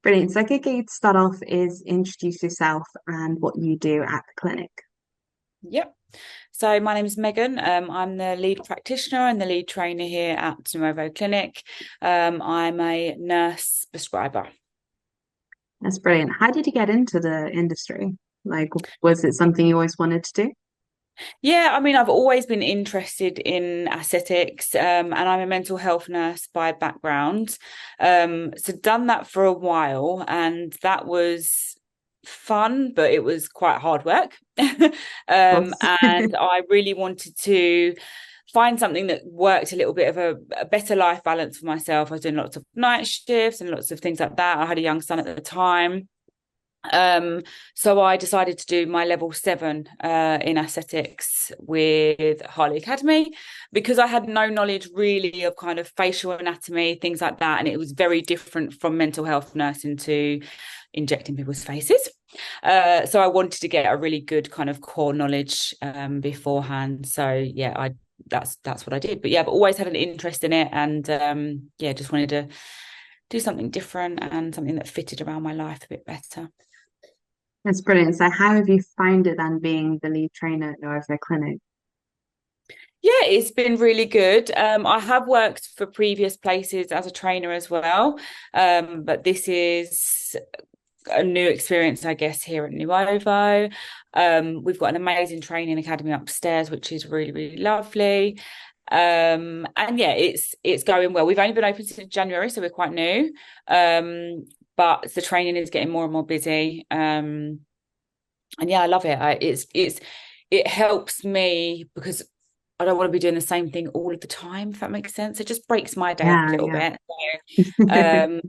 Brilliant. So I could get you to start off is introduce yourself and what you do at the clinic. Yep. So my name is Megan. I'm the lead practitioner and the lead trainer here at Nuovo Clinic. I'm a nurse prescriber. That's brilliant. How did you get into the industry? Like, was it something you always wanted to do? Yeah, I mean, I've always been interested in aesthetics, and I'm a mental health nurse by background. So done that for a while, and that was fun, but it was quite hard work. Of And course. I really wanted to find something that worked a little bit of a better life balance for myself. I was doing lots of night shifts and lots of things like that. I had a young son at the time. So I decided to do my level 7 in aesthetics with Harley Academy because I had no knowledge really of kind of facial anatomy, things like that. And it was very different from mental health nursing to injecting people's faces. So I wanted to get a really good kind of core knowledge beforehand. So yeah, I that's what I did. But yeah, I've always had an interest in it, and yeah, just wanted to do something different and something that fitted around my life a bit better. That's brilliant. So how have you found it then being the lead trainer at the clinic? Yeah, it's been really good. I have worked for previous places as a trainer as well, but this is a new experience, I guess, here at Nuovo. We've got an amazing training academy upstairs, which is really, really lovely. And yeah, it's going well. We've only been open since January, so we're quite new. But the training is getting more and more busy. And yeah, I love it. It helps me because I don't want to be doing the same thing all of the time, if that makes sense. It just breaks my day up a Yeah, little yeah. bit.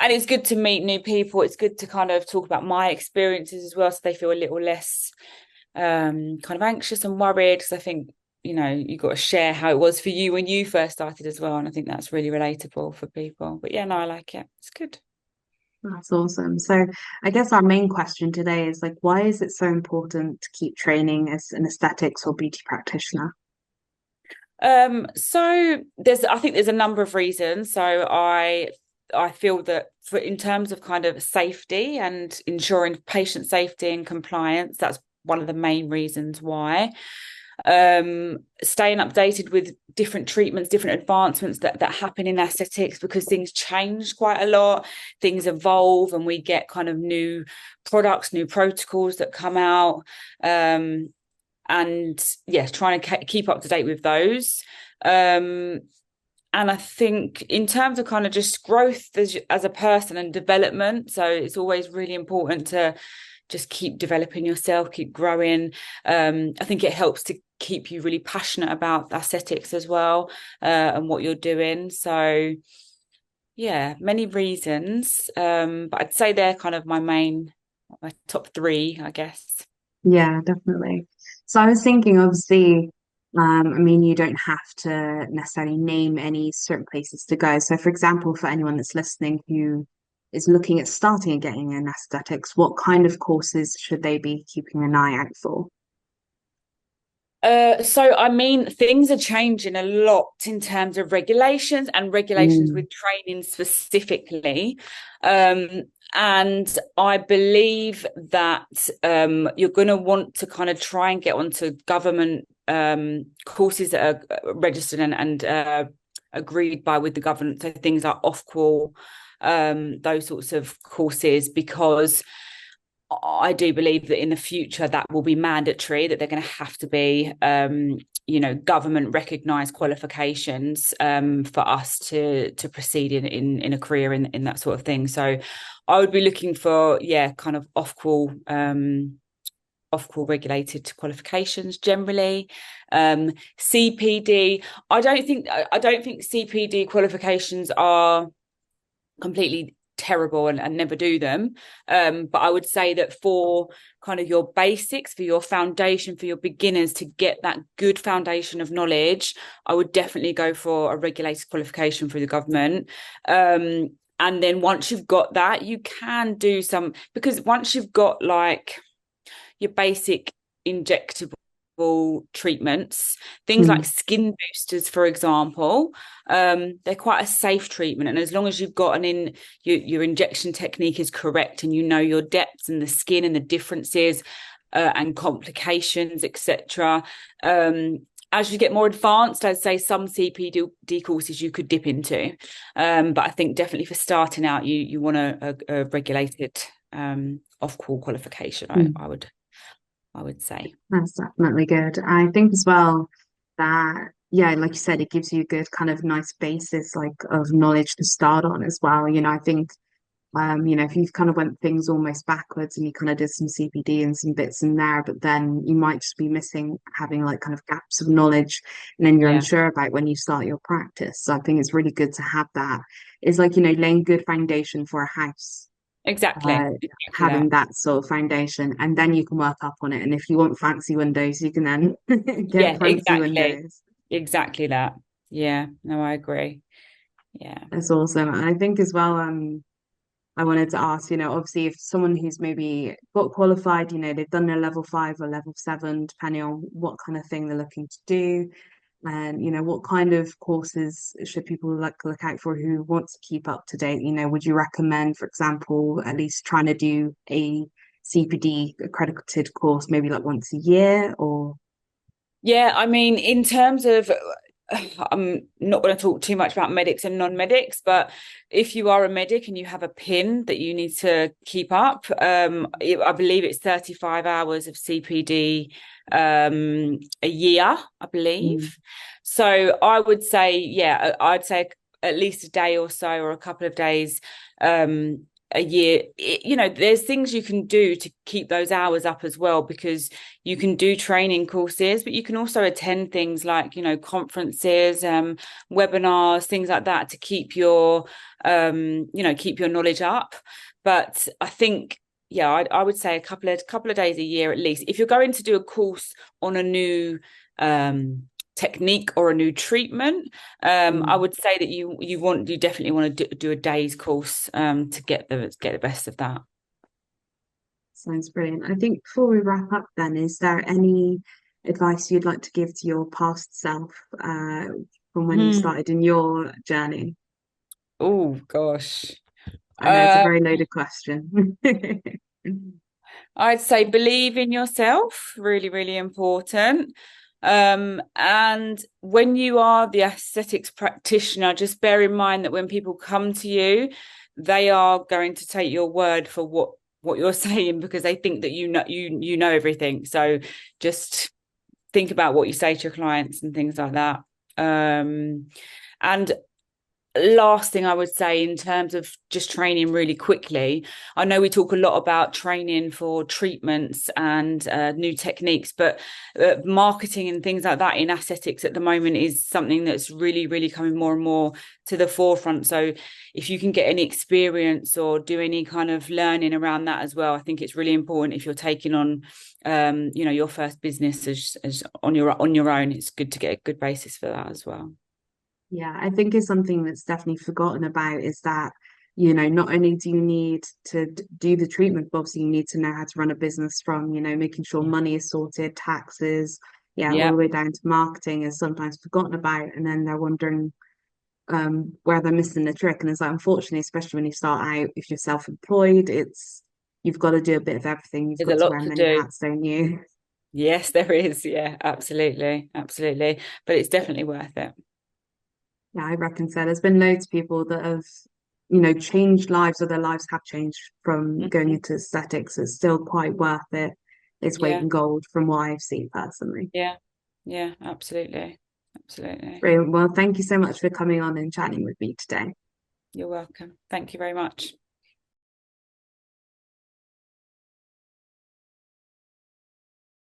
And it's good to meet new people. It's good to kind of talk about my experiences as well, so they feel a little less kind of anxious and worried. Because I think, you got to share how it was for you when you first started as well. And I think that's really relatable for people. But yeah, no, I like it. It's good. That's awesome. So I guess our main question today is like, why is it so important to keep training as an aesthetics or beauty practitioner? So I think there's a number of reasons. So I feel that for in terms of kind of safety and ensuring patient safety and compliance, that's one of the main reasons why. Staying updated with different treatments, different advancements that happen in aesthetics because things change quite a lot, things evolve, and we get kind of new products, new protocols that come out. And yes, trying to keep up to date with those. Um, and I think in terms of kind of just growth as a person and development, so it's always really important to just keep developing yourself, keep growing. I think it helps to keep you really passionate about aesthetics as well, and what you're doing. So yeah, many reasons. But I'd say they're kind of my top three, I guess. Yeah, definitely. So I was thinking, obviously, I mean, you don't have to necessarily name any certain places to go. So, for example, for anyone that's listening who is looking at starting and getting in aesthetics, what kind of courses should they be keeping an eye out for? So I mean, things are changing a lot in terms of regulations and regulations Mm, with training specifically. And I believe that you're going to want to kind of try and get onto government courses that are registered and agreed by with the government. So things like off-call, those sorts of courses, because I do believe that in the future that will be mandatory, that they're going to have to be, government recognised qualifications for us to proceed in a career in that sort of thing. So I would be looking for, yeah, kind of off-call regulated qualifications generally. CPD, I don't think CPD qualifications are completely terrible and never do them. But I would say that for kind of your basics, for your foundation, for your beginners to get that good foundation of knowledge, I would definitely go for a regulated qualification through the government. And then once you've got that, you can do some, because once you've got like your basic injectables injectable treatments, things like Mm. skin boosters, for example. They're quite a safe treatment, and as long as you've got your injection technique is correct, and you know your depths and the skin and the differences and complications, etc. As you get more advanced, I'd say some CPD courses you could dip into, but I think definitely for starting out, you want a regulated off-call qualification. Mm. I would say. That's definitely good. I think as well that, yeah, like you said, it gives you a good kind of nice basis like of knowledge to start on as well. I think if you kind of went things almost backwards and you kind of did some CPD and some bits in there, but then you might just be missing having like kind of gaps of knowledge and then you're Yeah, unsure about when you start your practice. So I think it's really good to have that. It's like, laying good foundation for a house, uh, exactly that. having that sort of foundation, and then you can work up on it. And if you want fancy windows, you can then get Yeah, fancy windows. exactly that. Yeah, no, I agree. Yeah. That's awesome. And I think as well, I wanted to ask, obviously if someone who's maybe got qualified, they've done their level 5 or level 7, depending on what kind of thing they're looking to do. And, what kind of courses should people like look out for who want to keep up to date? Would you recommend, for example, at least trying to do a CPD accredited course maybe like once a year or Yeah, I mean, in terms of, I'm not going to talk too much about medics and non-medics, but if you are a medic and you have a PIN that you need to keep up, I believe it's 35 hours of CPD a year, I mm, believe. So I would say, yeah, I'd say at least a day or so, or a couple of days a year. There's things you can do to keep those hours up as well, because you can do training courses, but you can also attend things like, conferences, webinars, things like that to keep your knowledge up. But I think, yeah, I would say a couple of days a year at least. If you're going to do a course on a new technique or a new treatment, I mm, would say that you definitely want to do a day's course to get the best of that. sounds brilliant. I think before we wrap up then, is there any advice you'd like to give to your past self from when you Hmm. started in your journey? Oh gosh. I know it's a Uh, very loaded question. I'd say believe in yourself, really, really important. And when you are the aesthetics practitioner, just bear in mind that when people come to you, they are going to take your word for what you're saying, because they think that you know everything. So just think about what you say to your clients and things like that. And last thing I would say in terms of just training really quickly, I know we talk a lot about training for treatments and new techniques, but marketing and things like that in aesthetics at the moment is something that's really, really coming more and more to the forefront. So if you can get any experience or do any kind of learning around that as well, I think it's really important if you're taking on your first business as on your own. It's good to get a good basis for that as well. Yeah, I think it's something that's definitely forgotten about is that, not only do you need to do the treatment, but obviously you need to know how to run a business from, making sure money is sorted, taxes, yeah, all Yeah. the way down to marketing is sometimes forgotten about. And then they're wondering where they're missing the trick. And it's like, unfortunately, especially when you start out, if you're self-employed, you've got to do a bit of everything. You've There's a got to lot wear to many do. hats, don't you? Yes, there is. Yeah, absolutely. Absolutely. But it's definitely worth it. Yeah, I reckon so. There's been loads of people that have, changed lives or their lives have changed from going Mhm. into aesthetics. It's still quite worth it. Its weight Yeah. in gold from what I've seen personally. Yeah. Yeah, absolutely. Absolutely. Brilliant. Well, thank you so much for coming on and chatting with me today. You're welcome. Thank you very much.